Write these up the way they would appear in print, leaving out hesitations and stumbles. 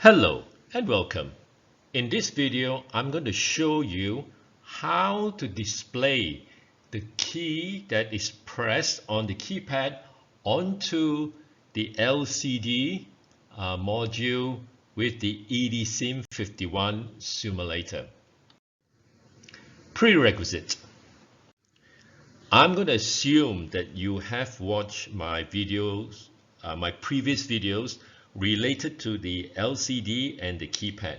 Hello and welcome. In this video, I'm going to show you how to display the key that is pressed on the keypad onto the LCD module with the EdSim51 simulator. Prerequisite. I'm going to assume that you have watched my videos, my previous videos related to the LCD and the keypad.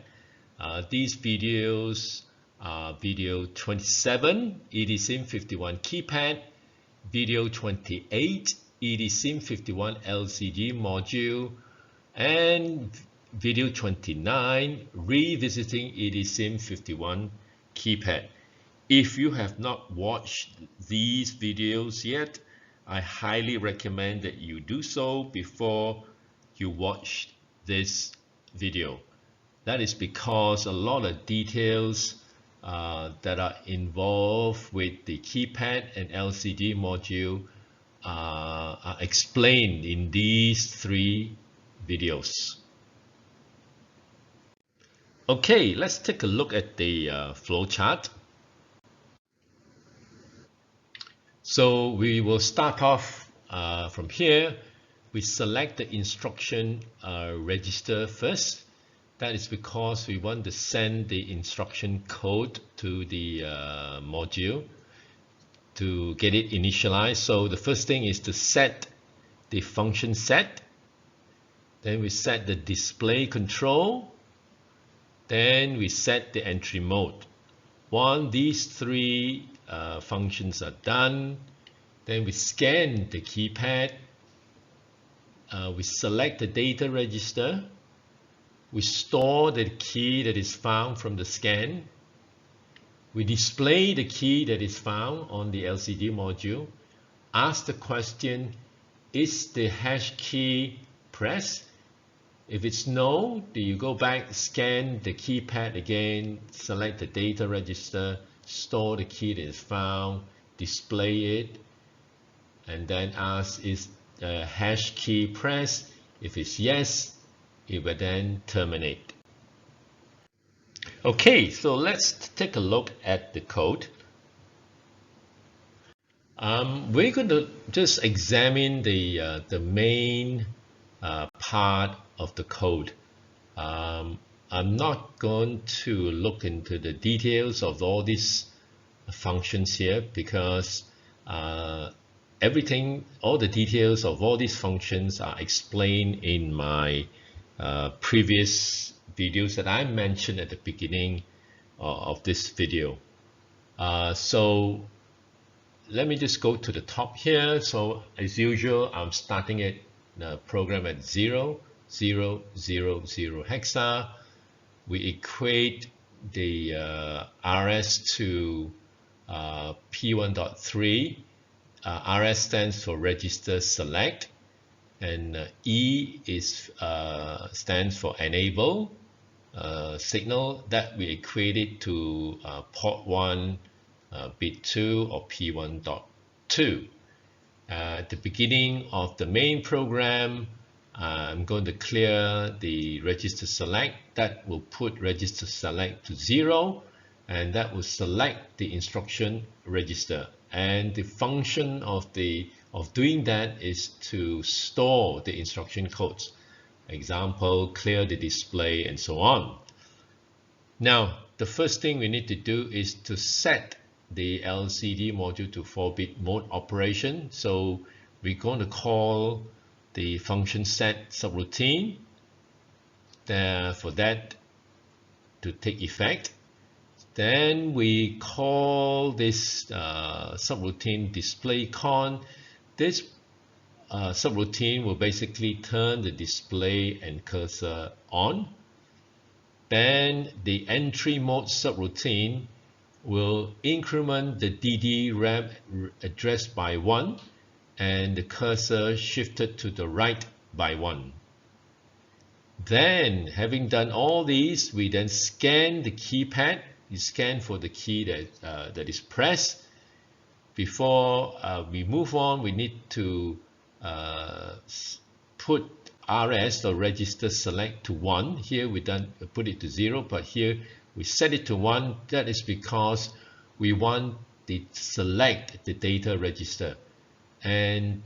These videos are video 27, EdSim51 keypad, video 28, EdSim51 LCD module, and video 29, revisiting EdSim51 keypad. If you have not watched these videos yet, I highly recommend that you do so before you watch this video. That is because a lot of details that are involved with the keypad and LCD module are explained in these three videos. Okay, let's take a look at the flowchart. So we will start off from here. We select the instruction register first. That is because we want to send the instruction code to the module to get it initialized. So the first thing is to set the function set. Then we set the display control. Then we set the entry mode. Once these three functions are done, then we scan the keypad. We select the data register. We store the key that is found from the scan. We display the key that is found on the LCD module. Ask the question, is the hash key pressed? If it's no, then you go back, scan the keypad again, select the data register, store the key that is found, display it, and then ask, is the hash key pressed? If it's yes, it will then terminate. Okay, so let's take a look at the code. We're going to just examine the main part of the code. I'm not going to look into the details of all these functions here because all the details of all these functions are explained in my previous videos that I mentioned at the beginning of this video. So let me just go to the top here. So as usual, I'm starting the program at 0, 0, 0, 0 hexa. We equate the RS to P1.3. RS stands for register select, and E stands for enable signal that we equated to port 1, bit 2, or P1.2. At the beginning of the main program, I'm going to clear the register select. That will put register select to 0, and that will select the instruction register. And the function of doing that is to store the instruction codes. Example, clear the display, and so on. Now, the first thing we need to do is to set the LCD module to 4-bit mode operation. So we're going to call the function set subroutine for that to take effect. Then we call this subroutine display con. This subroutine will basically turn the display and cursor on. Then the entry mode subroutine will increment the DD-RAM address by 1 and the cursor shifted to the right by 1. Then, having done all these, we then scan the keypad. You scan for the key that is pressed. Before we move on, we need to put RS or register select to 1. Here we put it to 0, but here we set it to 1. That is because we want to select the data register. And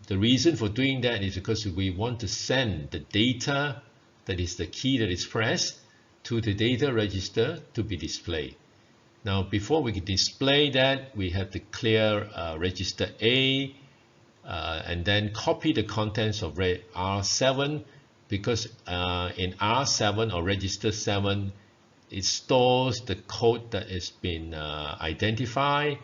the reason for doing that is because we want to send the data, that is the key that is pressed, to the data register to be displayed. Now, before we can display that, we have to clear register A, and then copy the contents of R7, because in R7 or register 7, it stores the code that has been identified,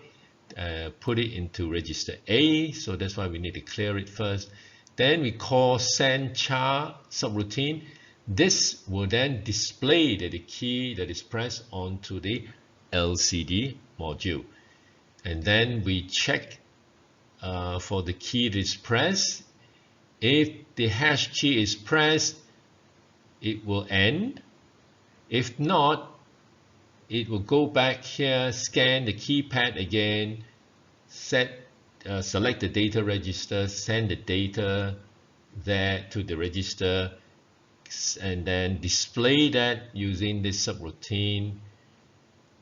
put it into register A, so that's why we need to clear it first. Then we call send char subroutine. This will then display the key that is pressed onto the LCD module. And then we check for the key that is pressed. If the hash key is pressed, it will end. If not, it will go back here, scan the keypad again, select the data register, send the data there to the register, and then display that using this subroutine,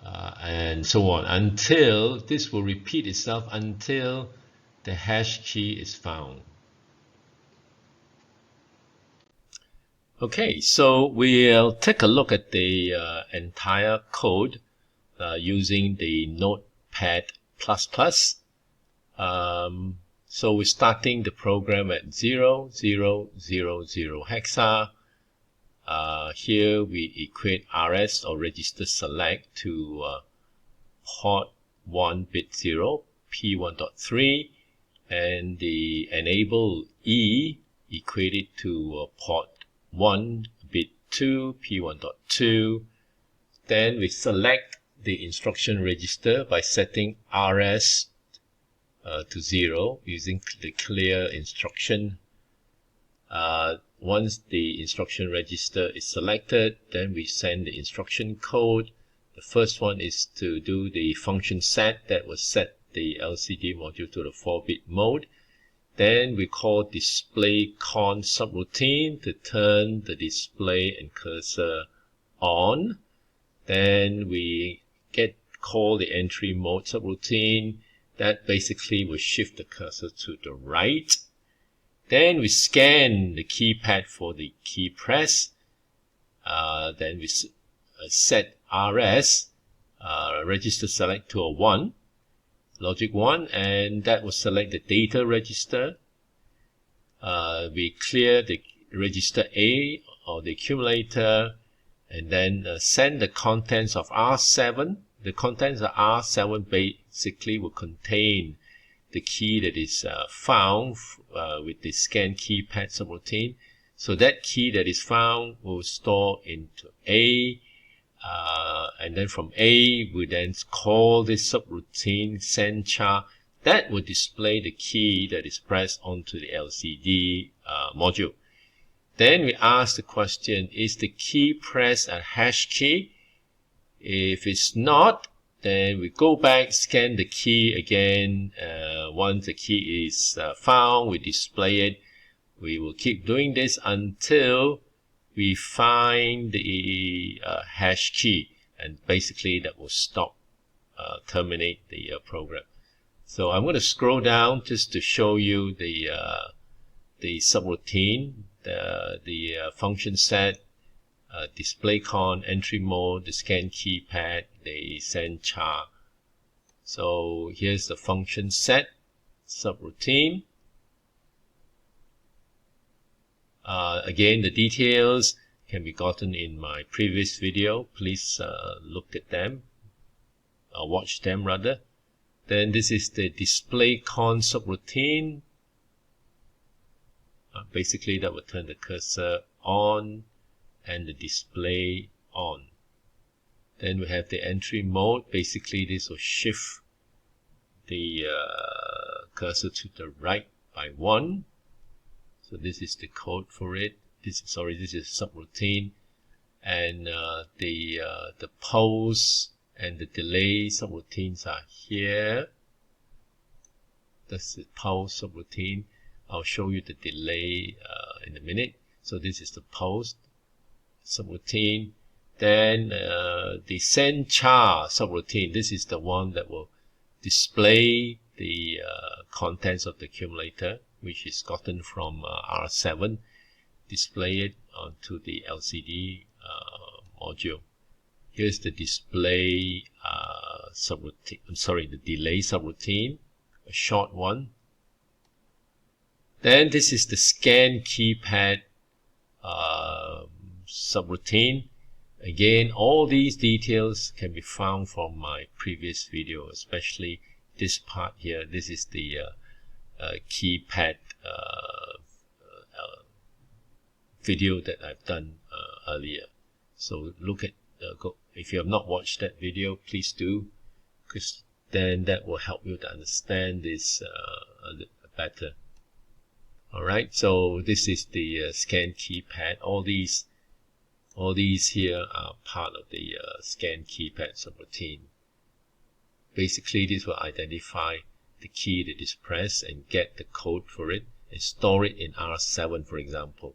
and so on, until this will repeat itself until the hash key is found. Okay, so we'll take a look at the entire code using the Notepad++. So we're starting the program at 0000 hexa. Here we equate RS or register select to port 1 bit 0, P1.3, and the enable E equated to port 1 bit 2, P1.2. Then we select the instruction register by setting RS to 0 using the clear instruction. Once the instruction register is selected, then we send the instruction code. The first one is to do the function set that will set the LCD module to the 4-bit mode. Then we call display con subroutine to turn the display and cursor on. Then we call the entry mode subroutine. That basically will shift the cursor to the right. Then we scan the keypad for the key press. Then we set RS, register select to a 1, logic 1, and that will select the data register. We clear the register A or the accumulator, and then send the contents of R7. The contents of R7 basically will contain the key that is found with the scan keypad subroutine. So that key that is found will store into A, and then from A we then call this subroutine send char. That will display the key that is pressed onto the LCD module. Then we ask the question, is the key pressed a hash key? If it's not, then we go back, scan the key again. Once the key is found, we display it. We will keep doing this until we find the hash key, and basically that will stop, terminate the program. So I'm going to scroll down just to show you the subroutine, the function set, display con, entry mode, the scan keypad, the send char. So here's the function set, subroutine. Again, the details can be gotten in my previous video. Please look at them, watch them rather. Then this is the display con subroutine. Basically that will turn the cursor on and the display on. Then we have the entry mode. Basically this will shift the cursor to the right by 1. So this is the code for it. This is subroutine, and the pulse and the delay subroutines are here. That's the pulse subroutine. I'll show you the delay in a minute. So this is the post subroutine. Then the send char subroutine. This is the one that will display the contents of the accumulator, which is gotten from R7. Display it onto the LCD module. Here's the display subroutine. I'm sorry, the delay subroutine, a short one. Then this is the scan keypad subroutine. Again, all these details can be found from my previous video, especially this part here. This is the keypad video that I've done earlier. So look at if you have not watched that video, please do, because then that will help you to understand this a little better. Alright, so this is the scan keypad. All these here are part of the scan keypad subroutine. Basically, this will identify the key that is pressed and get the code for it and store it in R7, for example.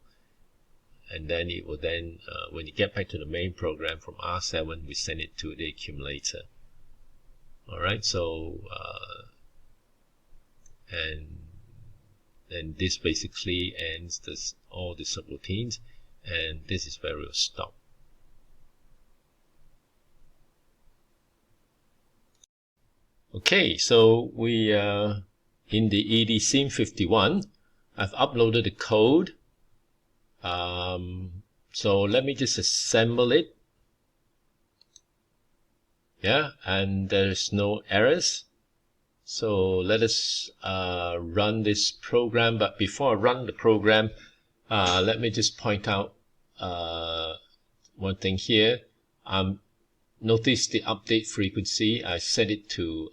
And then it will then, when you get back to the main program from R7, we send it to the accumulator. Alright, so and this basically ends all the subroutines, and this is where we'll stop. Okay, so we in the EdSim51, I've uploaded the code. So let me just assemble it. Yeah, and there's no errors. So let us run this program. But before I run the program, let me just point out one thing here. Notice the update frequency. I set it to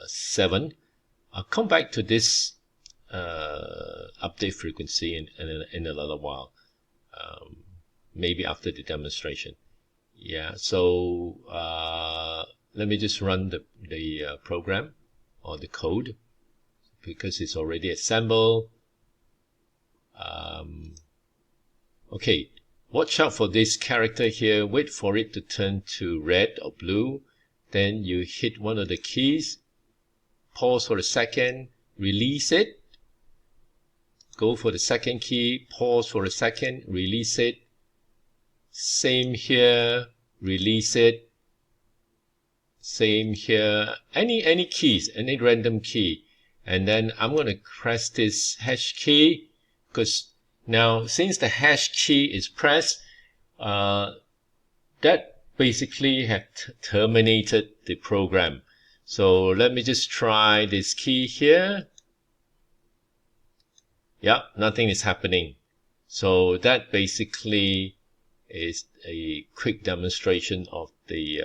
7. I'll come back to this update frequency in a little while, maybe after the demonstration. Yeah, so let me just run the program or the code because it's already assembled. Okay, watch out for this character here. Wait for it to turn to red or blue. Then you hit one of the keys, pause for a second, release it. Go for the second key, pause for a second, release it. Same here, release it. Same here. Any keys, any random key. And then I'm going to press this hash key, because now since the hash key is pressed, that basically had terminated the program. So let me just try this key here. Yeah, nothing is happening. So that basically is a quick demonstration of the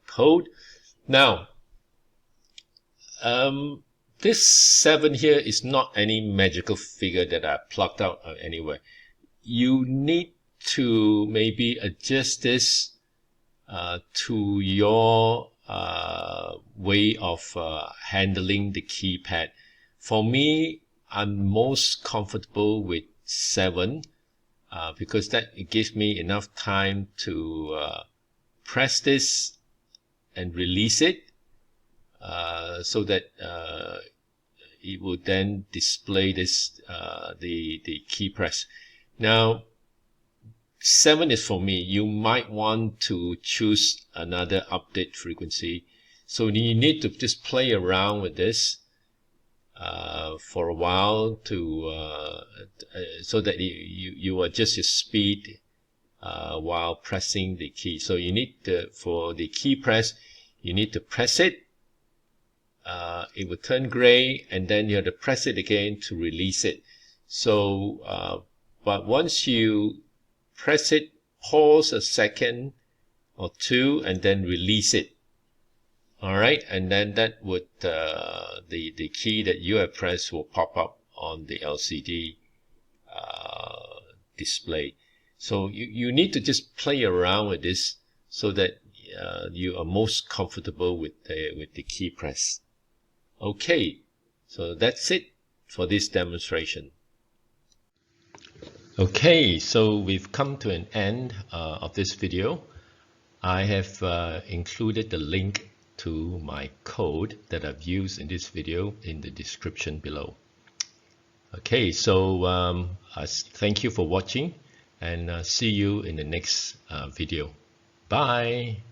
code. Now, this 7 here is not any magical figure that I plucked out anywhere. You need to maybe adjust this to your way of handling the keypad. For me, I'm most comfortable with 7 because that it gives me enough time to press this and release it so that it will then display this the key press. Now 7 is for me. You might want to choose another update frequency, so you need to just play around with this for a while to so that you adjust your speed while pressing the key. So you need to, for the key press, you need to press it. It will turn gray, and then you have to press it again to release it. So but once you press it, pause a second or two, and then release it. Alright, and then that would the key that you have pressed will pop up on the LCD display. So you need to just play around with this so that you are most comfortable with the key press. Okay, so that's it for this demonstration. Okay, so we've come to an end of this video. I have included the link to my code that I've used in this video in the description below. Okay, so thank you for watching, and see you in the next video. Bye.